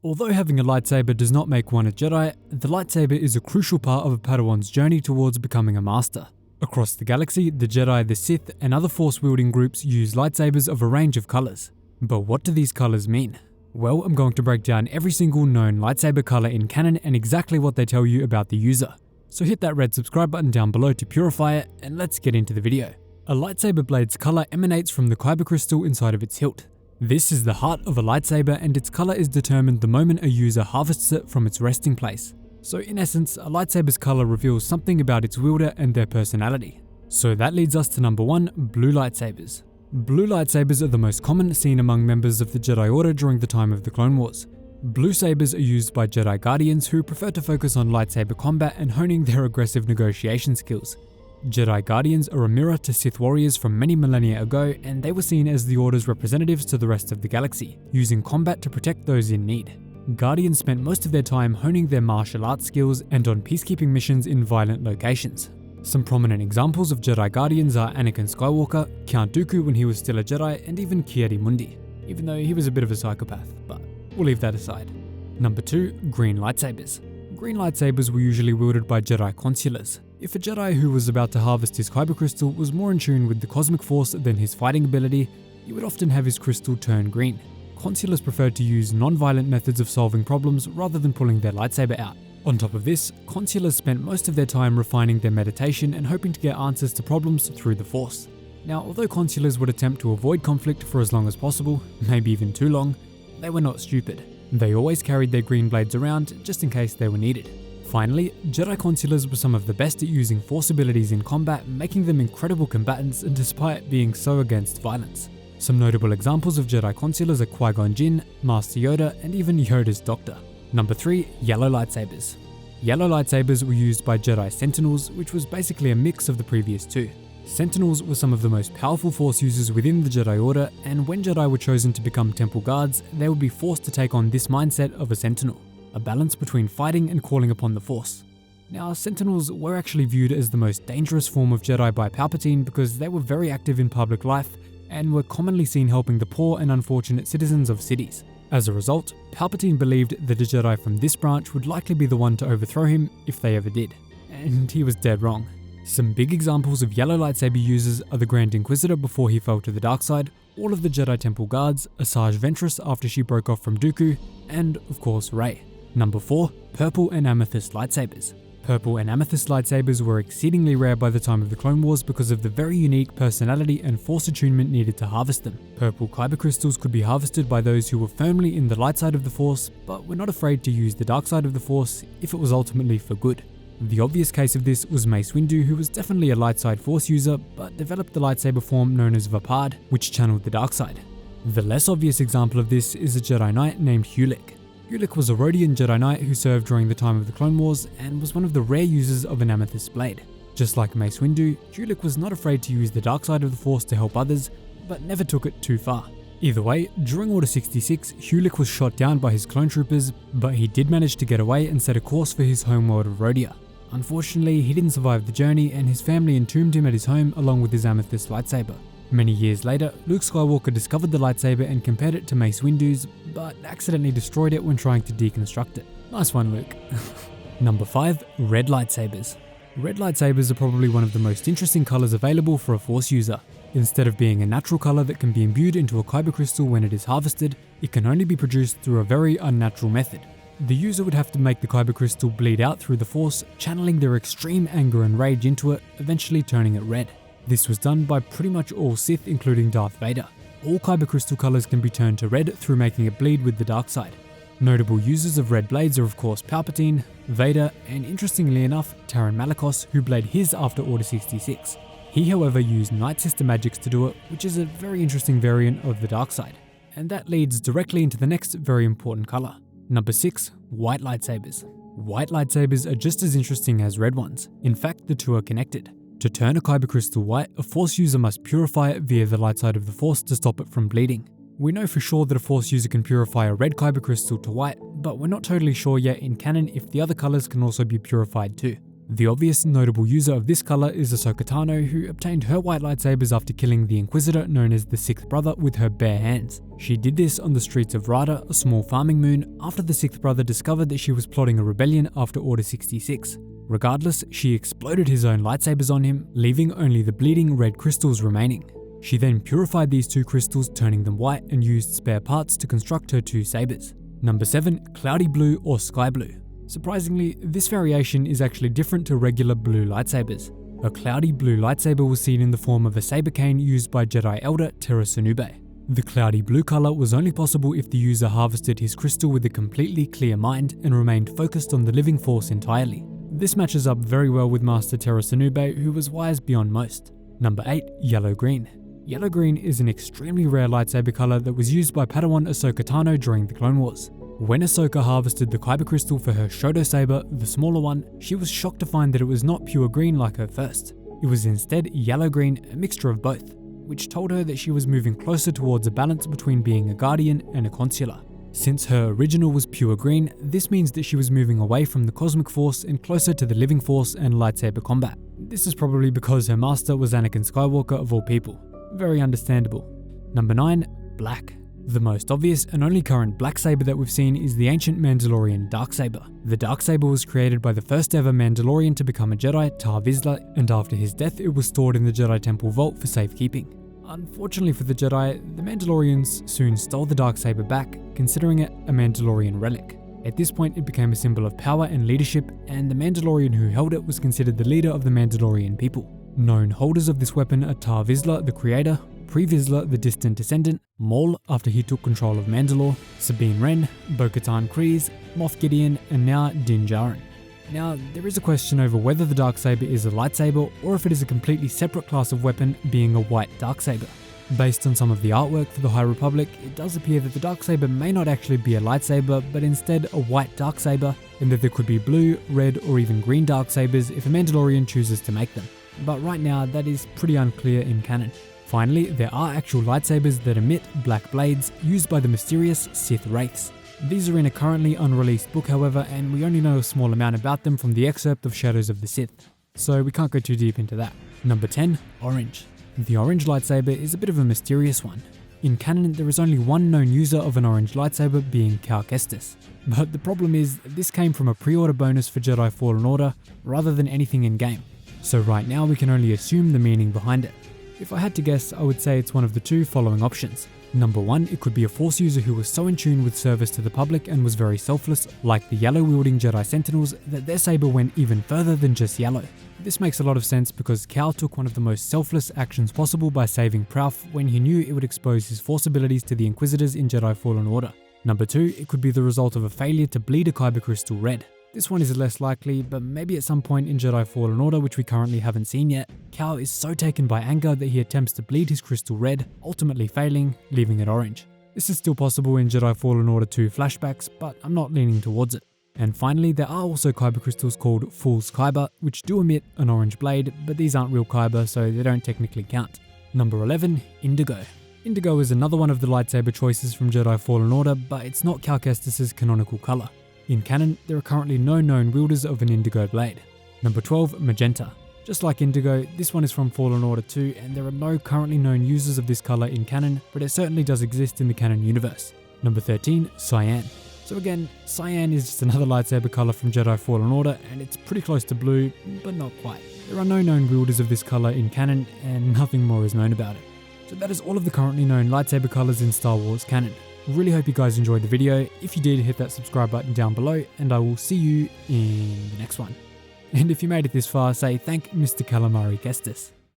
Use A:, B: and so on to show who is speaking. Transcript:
A: Although having a lightsaber does not make one a Jedi, the lightsaber is a crucial part of a Padawan's journey towards becoming a master. Across the galaxy, the Jedi, the Sith, and other force-wielding groups use lightsabers of a range of colors. But what do these colors mean? Well, I'm going to break down every single known lightsaber color in canon and exactly what they tell you about the user. So hit that red subscribe button down below to purify it, and let's get into the video. A lightsaber blade's color emanates from the kyber crystal inside of its hilt. This is the heart of a lightsaber, and its color is determined the moment a user harvests it from its resting place. So in essence, a lightsaber's color reveals something about its wielder and their personality. So that leads us to number 1, blue lightsabers. Blue lightsabers are the most common seen among members of the Jedi Order during the time of the Clone Wars. Blue sabers are used by Jedi Guardians who prefer to focus on lightsaber combat and honing their aggressive negotiation skills. Jedi Guardians are a mirror to Sith Warriors from many millennia ago, and they were seen as the Order's representatives to the rest of the galaxy, using combat to protect those in need. Guardians spent most of their time honing their martial arts skills and on peacekeeping missions in violent locations. Some prominent examples of Jedi Guardians are Anakin Skywalker, Count Dooku when he was still a Jedi, and even Ki-Adi Mundi, even though he was a bit of a psychopath, but we'll leave that aside. Number 2, green lightsabers. Green lightsabers were usually wielded by Jedi consulars. If a Jedi who was about to harvest his kyber crystal was more in tune with the cosmic force than his fighting ability, he would often have his crystal turn green. Consulars preferred to use non-violent methods of solving problems rather than pulling their lightsaber out. On top of this, consulars spent most of their time refining their meditation and hoping to get answers to problems through the Force. Now, although consulars would attempt to avoid conflict for as long as possible, maybe even too long, they were not stupid. They always carried their green blades around just in case they were needed. Finally, Jedi consulars were some of the best at using Force abilities in combat, making them incredible combatants despite being so against violence. Some notable examples of Jedi consulars are Qui-Gon Jinn, Master Yoda, and even Yoda's doctor. Number 3, yellow lightsabers. Yellow lightsabers were used by Jedi Sentinels, which was basically a mix of the previous two. Sentinels were some of the most powerful Force users within the Jedi Order, and when Jedi were chosen to become Temple Guards, they would be forced to take on this mindset of a Sentinel, a balance between fighting and calling upon the Force. Now, Sentinels were actually viewed as the most dangerous form of Jedi by Palpatine because they were very active in public life and were commonly seen helping the poor and unfortunate citizens of cities. As a result, Palpatine believed that a Jedi from this branch would likely be the one to overthrow him if they ever did. And he was dead wrong. Some big examples of yellow lightsaber users are the Grand Inquisitor before he fell to the dark side, all of the Jedi Temple Guards, Asajj Ventress after she broke off from Dooku, and of course Rey. Number 4, purple and amethyst lightsabers. Purple and amethyst lightsabers were exceedingly rare by the time of the Clone Wars because of the very unique personality and Force attunement needed to harvest them. Purple kyber crystals could be harvested by those who were firmly in the light side of the Force, but were not afraid to use the dark side of the Force if it was ultimately for good. The obvious case of this was Mace Windu, who was definitely a light side Force user, but developed the lightsaber form known as Vapad, which channeled the dark side. The less obvious example of this is a Jedi Knight named Hulick. Hulick was a Rodian Jedi Knight who served during the time of the Clone Wars and was one of the rare users of an amethyst blade. Just like Mace Windu, Hulick was not afraid to use the dark side of the Force to help others, but never took it too far. Either way, during Order 66, Hulick was shot down by his clone troopers, but he did manage to get away and set a course for his homeworld of Rhodia. Unfortunately, he didn't survive the journey and his family entombed him at his home along with his amethyst lightsaber. Many years later, Luke Skywalker discovered the lightsaber and compared it to Mace Windu's, but accidentally destroyed it when trying to deconstruct it. Nice one, Luke. Number 5, red lightsabers. Red lightsabers are probably one of the most interesting colors available for a Force user. Instead of being a natural color that can be imbued into a kyber crystal when it is harvested, it can only be produced through a very unnatural method. The user would have to make the kyber crystal bleed out through the Force, channeling their extreme anger and rage into it, eventually turning it red. This was done by pretty much all Sith, including Darth Vader. All kyber crystal colors can be turned to red through making it bleed with the dark side. Notable users of red blades are of course Palpatine, Vader, and interestingly enough, Taron Malicos, who blade his after Order 66. He however used Night Sister magics to do it, which is a very interesting variant of the dark side. And that leads directly into the next very important color. Number 6, white lightsabers. White lightsabers are just as interesting as red ones. In fact, the two are connected. To turn a kyber crystal white, a Force user must purify it via the light side of the Force to stop it from bleeding. We know for sure that a Force user can purify a red kyber crystal to white, but we're not totally sure yet in canon if the other colors can also be purified too. The obvious notable user of this color is Ahsoka Tano, who obtained her white lightsabers after killing the Inquisitor known as the Sixth Brother with her bare hands. She did this on the streets of Rada, a small farming moon, after the Sixth Brother discovered that she was plotting a rebellion after Order 66. Regardless, she exploded his own lightsabers on him, leaving only the bleeding red crystals remaining. She then purified these 2 crystals, turning them white, and used spare parts to construct her 2 sabers. Number 7. Cloudy Blue or Sky Blue. Surprisingly, this variation is actually different to regular blue lightsabers. A cloudy blue lightsaber was seen in the form of a saber cane used by Jedi Elder Terra Sunube. The cloudy blue color was only possible if the user harvested his crystal with a completely clear mind and remained focused on the living force entirely. This matches up very well with Master Terra Sunube, who was wise beyond most. Number 8. Yellow-green. Yellow-green is an extremely rare lightsaber color that was used by Padawan Ahsoka Tano during the Clone Wars. When Ahsoka harvested the kyber crystal for her Shoto saber, the smaller one, she was shocked to find that it was not pure green like her first. It was instead yellow-green, a mixture of both, which told her that she was moving closer towards a balance between being a Guardian and a Consular. Since her original was pure green, this means that she was moving away from the cosmic force and closer to the living force and lightsaber combat. This is probably because her master was Anakin Skywalker of all people. Very understandable. Number 9. Black. The most obvious and only current black saber that we've seen is the ancient Mandalorian Darksaber. The Darksaber was created by the first ever Mandalorian to become a Jedi, Tar Vizsla, and after his death it was stored in the Jedi Temple vault for safekeeping. Unfortunately for the Jedi, the Mandalorians soon stole the Darksaber back, considering it a Mandalorian relic. At this point it became a symbol of power and leadership, and the Mandalorian who held it was considered the leader of the Mandalorian people. Known holders of this weapon are Tar Vizsla, the creator, Pre Vizsla, the distant descendant, Maul after he took control of Mandalore, Sabine Wren, Bo-Katan Kryze, Moff Gideon, and now Din Djarin. Now, there is a question over whether the Darksaber is a lightsaber or if it is a completely separate class of weapon, being a white Darksaber. Based on some of the artwork for the High Republic, it does appear that the Darksaber may not actually be a lightsaber, but instead a white Darksaber, and that there could be blue, red, or even green Darksabers if a Mandalorian chooses to make them. But right now, that is pretty unclear in canon. Finally, there are actual lightsabers that emit black blades used by the mysterious Sith Wraiths. These are in a currently unreleased book, however, and we only know a small amount about them from the excerpt of Shadows of the Sith, so we can't go too deep into that. Number 10. Orange. The orange lightsaber is a bit of a mysterious one. In canon, there is only one known user of an orange lightsaber, being Cal Kestis. But the problem is, this came from a pre-order bonus for Jedi Fallen Order, rather than anything in-game. So right now we can only assume the meaning behind it. If I had to guess, I would say it's one of the 2 following options. Number 1, it could be a Force user who was so in tune with service to the public and was very selfless, like the yellow-wielding Jedi Sentinels, that their saber went even further than just yellow. This makes a lot of sense because Cal took one of the most selfless actions possible by saving Prauf when he knew it would expose his Force abilities to the Inquisitors in Jedi Fallen Order. Number 2, it could be the result of a failure to bleed a kyber crystal red. This one is less likely, but maybe at some point in Jedi Fallen Order, which we currently haven't seen yet, Cal is so taken by anger that he attempts to bleed his crystal red, ultimately failing, leaving it orange. This is still possible in Jedi Fallen Order 2 flashbacks, but I'm not leaning towards it. And finally, there are also kyber crystals called Fool's Kyber, which do emit an orange blade, but these aren't real kyber, so they don't technically count. Number 11. Indigo. Indigo is another one of the lightsaber choices from Jedi Fallen Order, but it's not Cal Kestis' canonical color. In canon, there are currently no known wielders of an indigo blade. Number 12. Magenta. Just like indigo, this one is from Fallen Order 2, and there are no currently known users of this color in canon, but it certainly does exist in the canon universe. Number 13. Cyan. So again, cyan is just another lightsaber color from Jedi Fallen Order, and it's pretty close to blue, but not quite. There are no known wielders of this color in canon, and nothing more is known about it. So that is all of the currently known lightsaber colors in Star Wars canon. Really hope you guys enjoyed the video. If you did, hit that subscribe button down below, and I will see you in the next one. And if you made it this far, say thank Mr. Calamari Kestis.